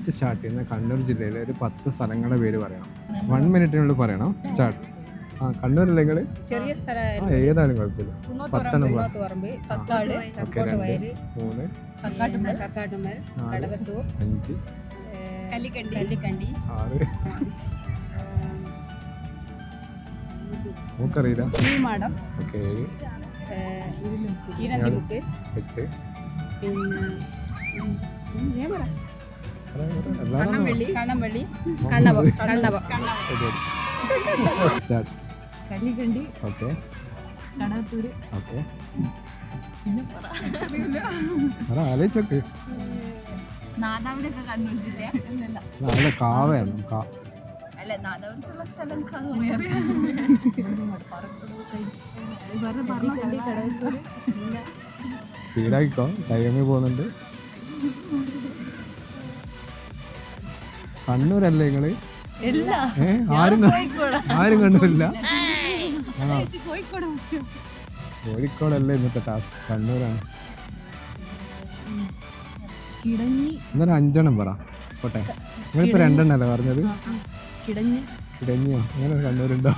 വെച്ച് സ്റ്റാർട്ട് ചെയ്യുന്ന കണ്ണൂർ ജില്ലയിലെ ഒരു 10 സ്ഥലങ്ങളുടെ പേര് പറയണം. 1 മിനിറ്റിനുള്ളിൽ പറയണം. സ്റ്റാർട്ട്. കണ്ണൂരല്ലേ നിങ്ങൾ? ചെറിയ സ്ഥലം ഏതായാലും കുഴപ്പമില്ല. 10 പറമ്പ്, 3 കക്കാട്ടുമൽ, കടവത്തൂർ, 5 കല്ലിക്കണ്ടി, 6 മൂക്കറിയില്ല. മാടം, ഓക്കെ 7 ഈടന്തിമുക്ക്, 8 പിന്നെ എല്ലാവരും Kannampally, Kannava, start. Kallikkandi, okay Kadavathur, okay പിന്നെ ആലോചിച്ചോക്ക്. നാദാവിലൊക്കെ കണ്ണൂർ ജില്ല നല്ല കാവയാണ്. അല്ല നാദാവിലുള്ള സ്ഥലം സ്പീഡാക്കിക്കോ, ടൈമിൽ പോകുന്നുണ്ട്. കണ്ണൂരല്ലേ നിങ്ങള്? ആരും കണ്ണൂരില്ല. കോഴിക്കോടല്ലേ ഇന്നത്തെ ടാസ്ക്? കണ്ണൂരാണ്. ഇന്നലെ 5 എണ്ണം പറ പോട്ടെ. നിങ്ങളിപ്പോ 2 എണ്ണല്ലേ പറഞ്ഞത്? കിടങ്ങിയോ? അങ്ങനെ കണ്ണൂരുണ്ടോ?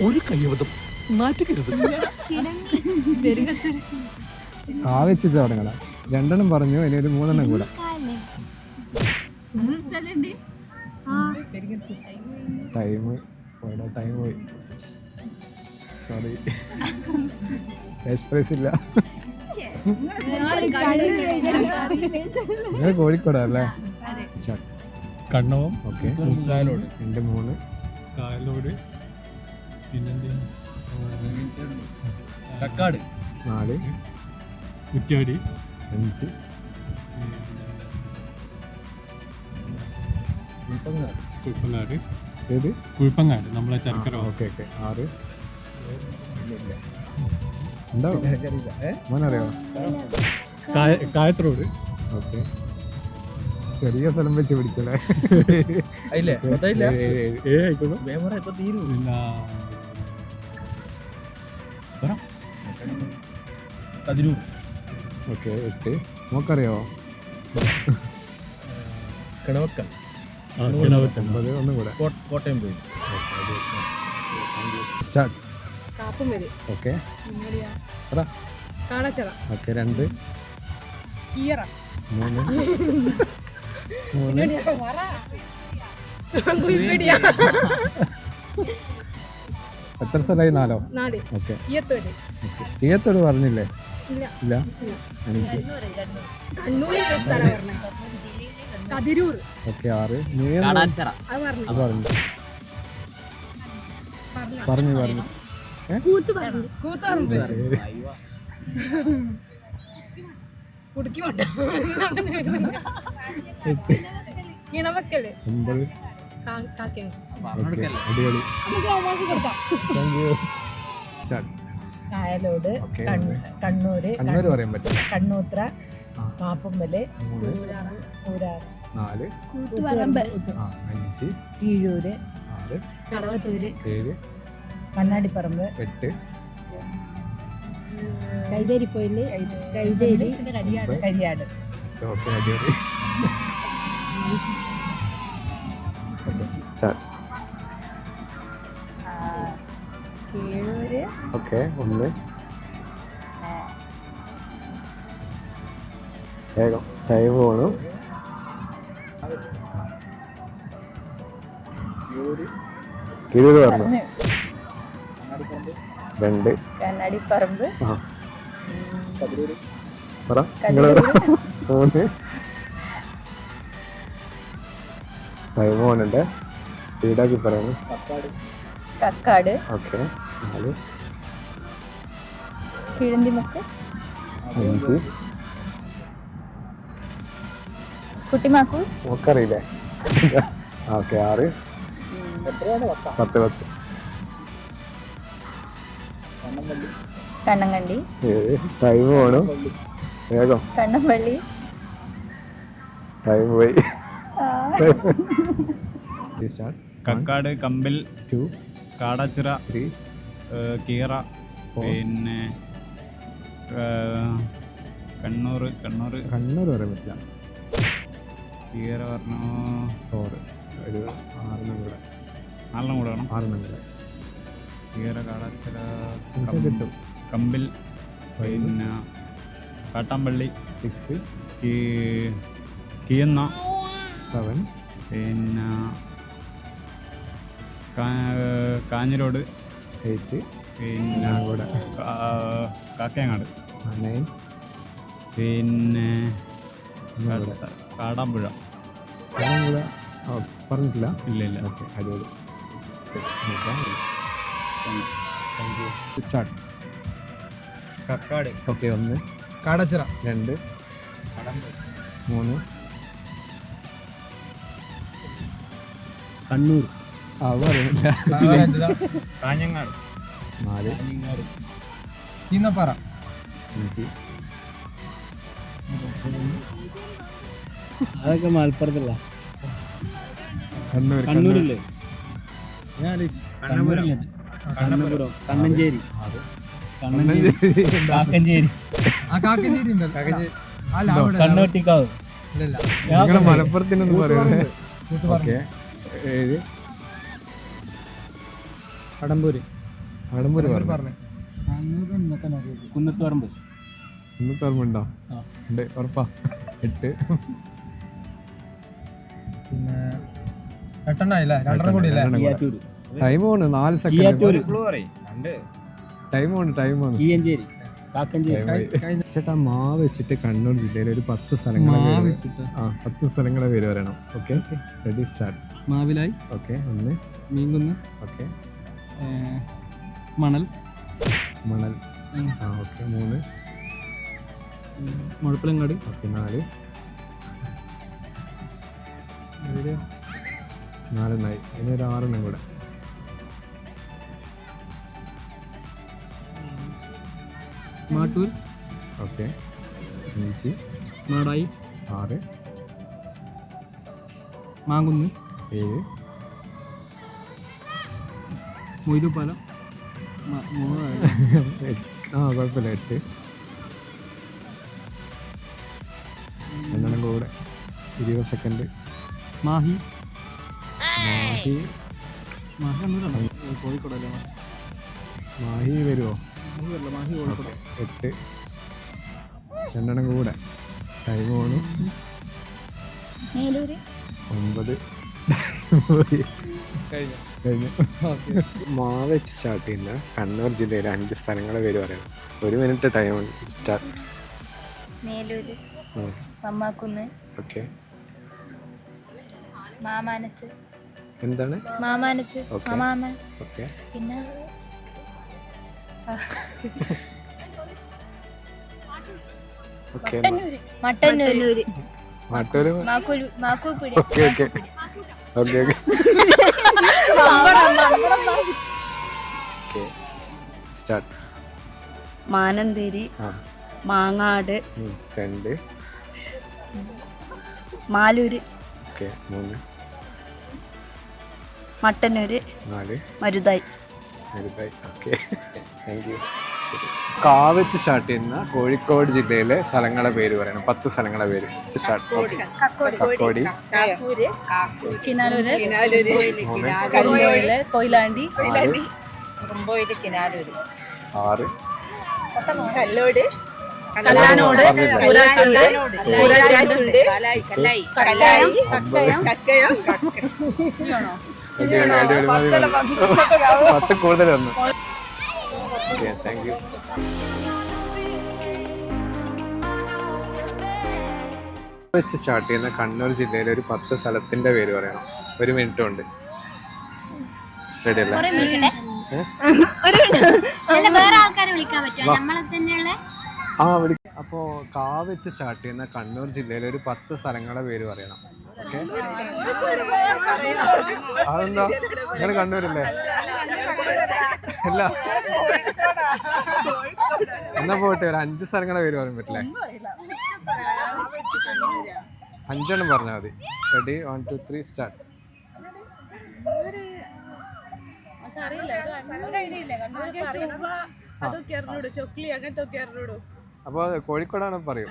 ഒരു കയ്യബദ്ധം നാറ്റുകരുത്. ആവശ്യത്തിൽ തുടങ്ങണ. 2 എണ്ണം പറഞ്ഞു, ഇനി ഒരു 3 എണ്ണം കൂടെ. ടൈം പോയി. സോറി, പ്രൈസ് ഇല്ല. നിങ്ങൾ കോഴിക്കോടല്ലേ? കണ്ണവം, ഓക്കെ. കായലോട്, 2 3 കായലോട്, പിന്നെന്ത്, കക്കാട്, 4 കുറ്റ്യാടി, 5 കുഴപ്പങ്ങാട്, ഏത്? കുഴപ്പങ്ങാട് നമ്മളെ ചർക്കര. ഓക്കെ 6 ഉണ്ടാവും. മോനറിയോ? കായത്രോട്. ഓക്കെ, ചെറിയ സ്ഥലം വെച്ച് പിടിച്ചല്ലേ? ഓക്കെ 8 നോക്കറിയോ? കിണവക്ക, 9 ഒന്നും കൂടെ. കോട്ടയം പോയി. സ്റ്റാർട്ട്. ഓക്കെ ഓക്കെ 2 3 എത്ര സ്ഥലമായി? 4 ഓക്കെ. ഈയത്തോട് പറഞ്ഞില്ലേ? ഇല്ല. 5 ഓക്കെ 6 പറഞ്ഞു കിണവക്കല്, 9 അടിപൊളി. Thank you. Start. Kayalode, okay. Kannur, Kannur പറയാൻ പറ്റില്ല. കണ്ണൂത്ര, മാപ്പമ്പല്, 3 ഊരാറ്, 4 5 കീഴൂര്, 6 കടവത്തൂര്, 7 കണ്ണാടിപ്പറമ്പ്, 8 കൈതേരിപ്പോയില്, കരിയാട്. ഓക്കെ അടിപൊളി. സ്റ്റാർട്ട്. കീഴൂര്, ഓക്കെ 1 വേഗം ടൈം പോകണം. കിഴൂര് പറഞ്ഞു. 2 കണ്ണാടിപ്പറമ്പ്, പറ. 3 ടൈം പോകുന്നുണ്ട്. സ്പീഡാക്കി പറയുന്നു. കക്കാട്, ഓക്കെ 4 കിഴന്തിമുക്ക്, 5 കുട്ടിമാക്കു, നോക്കറിയില്ലേ? ഓക്കെ 6 10 കണ്ണങ്കണ്ടി, 7 ടൈം പോകണം. വേഗം കണ്ണമ്പള്ളി, ടൈം പോയി. കക്കാട്, കമ്പിൽ, 2 കാടാച്ചിറ, 3 കീറ, 4 പിന്നെ കണ്ണൂർ കണ്ണൂർ പറയാൻ പറ്റില്ല. കീറ പറഞ്ഞു 4 ഒരു 6 കൂടെ 4 കൂടെ വേണം. 6 കൂടെ കീറ കാടാച്ചിറ കിട്ടും. കമ്പിൽ പിന്നെ കാട്ടാമ്പള്ളി 6 കീന്ന 7 പിന്നെ കാഞ്ഞിരോട് 8 പിന്നെ കൂടെ കാക്കയങ്ങാട് 9 പിന്നെ കൂടെ കാടാമ്പുഴ കൂടെ പറഞ്ഞിട്ടില്ല. ഇല്ല ഇല്ല. ഓക്കെ അടിപൊളി. സ്റ്റാർട്ട്. കക്കാട് ഓക്കെ 1 കാടാച്ചിറ 2 3 കണ്ണൂർ പറയുന്നില്ല. കാഞ്ഞങ്ങാട് 4 ചീന്നപ്പാറ 5 അതൊക്കെ മലപ്പുറത്തല്ല കണ്ണൂർ കണ്ണൂരില്ലേ കണ്ണപുരം കണ്ണഞ്ചേരി 6 കാക്കഞ്ചേരി കണ്ണോട്ടിക്കാവ് നിങ്ങൾ മലപ്പുറത്തിനൊന്നും പറയുന്നത്. ഓക്കെ 7 കടമ്പൂര് അടമ്പൂര് പറഞ്ഞു. കുന്നത്തുപറമ്പ് ഇന്നത്തെ ഓർമ്മയുണ്ടോ? ആ. ഉണ്ട് ഉറപ്പാ. 8 പിന്നെ 8 കൂടി കിയാറ്റൂര്. ടൈം പോണ് 4 സെക്കൻഡ്. ടൈം പോണ്. കീയഞ്ചേരി കാക്കഞ്ചേരി. ചേട്ടാ മാവ് വെച്ചിട്ട് കണ്ണൂർ ജില്ലയിൽ ഒരു 10 സ്ഥലങ്ങളെ 10 സ്ഥലങ്ങളെ പേര് പറയണം. Okay ready start. Mavilayi. Okay 1 Meenkunnu. Okay മണൽ. ഓക്കെ 3 മുഴപ്പിലങ്ങാട്. ഓക്കെ 4 4 ഇനി ഒരു 6 കൂടെ. മാട്ടൂർ. ഓക്കെ 5 മാടായി. 6 മാങ്കുന്ന്. 7 മൊയ്തുപാലം. കുഴപ്പമില്ല. 8 കൂടെ 20 സെക്കൻഡ്. മാഹി. കോഴിക്കോടല്ലേ? മാഹി വരുമോ? 8 കൂടെ. ടൈം പോണു. 9 കഴിഞ്ഞു. മാവ് വെച്ച് സ്റ്റാർട്ട് ചെയ്യുന്ന കണ്ണൂർ ജില്ലയിലെ 5 സ്ഥലങ്ങളെ പേര് പറയണം. 1 minute time start. Melur, Mammakkunnu, okay മാമാനച്ച്. എന്താണ് മാമാനച്ച്? ഓക്കെ. മാമാമൻ. ഓക്കെ പിന്നെ ഓക്കെ മട്ടന്നൂര്, മാട്ടൂര്. മാക്കൂക്കുടി. Okay okay okay okay start. Manantheri, ആ Mangad, 2 Maloor, okay 3 Mattannur, 4 Maruthayi. Okay thank you. കാവച്ച് സ്റ്റാർട്ട് ചെയ്യുന്ന കോഴിക്കോട് ജില്ലയിലെ സ്ഥലങ്ങളെ പേര് പറയണം. 10 സ്ഥലങ്ങളെ പേര് സ്റ്റാർട്ട്. കക്കോടി, കിനാലൂര്, 3 കൊയിലാണ്ടി, 4 കിനാലൂര്, 6 കല്ലോട്, കല്ലാനോട്, കൂരാച്ചുണ്ട്, കല്ലായി, 10 കൂടുതൽ വന്നു. Okay thank you. വെച്ച് സ്റ്റാർട്ട് ചെയ്യുന്ന കണ്ണൂർ ജില്ലയിലെ ഒരു 10 സ്ഥലത്തിന്റെ പേര് പറയണം. 1 മിനിറ്റ് ഉണ്ട്. റെഡി അല്ലേ? അപ്പോ കാ വെച്ച് സ്റ്റാർട്ട് ചെയ്യുന്ന കണ്ണൂർ ജില്ലയിലെ ഒരു 10 സ്ഥലങ്ങളെ പേര് പറയണം. ഓക്കെ അതെന്താ നിങ്ങൾ കണ്ണൂരല്ലേ? അല്ല എന്നാ പോട്ടെ ഒരു 5 സ്ഥലങ്ങളെ പേര് പറയാൻ പറ്റില്ലേ? 5 പറഞ്ഞാൽ മതി. Ready 1 2 3 start. അപ്പൊ കോഴിക്കോടാണ് പറയും.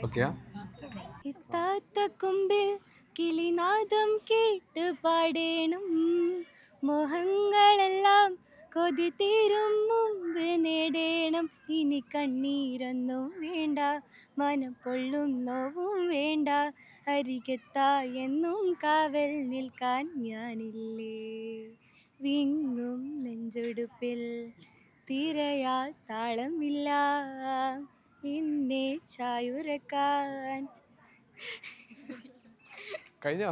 ഓക്കെയാ എത്താത്ത കൊമ്പിൽ കിളിനാദം കേട്ട് പാടേണം, മോഹങ്ങളെല്ലാം കൊതി തീരും മുമ്പ് നേടേണം. ഇനി കണ്ണീരൊന്നും വേണ്ട, മനം പൊള്ളും നോവും വേണ്ട, അരികത്തായെന്നും കാവൽ നിൽക്കാൻ ഞാനില്ലേ. വിങ്ങും നെഞ്ചൊടുപ്പിൽ തിരയാ താളമില്ല, എന്നെ ചായുറക്കാൻ. കഴിഞ്ഞോ?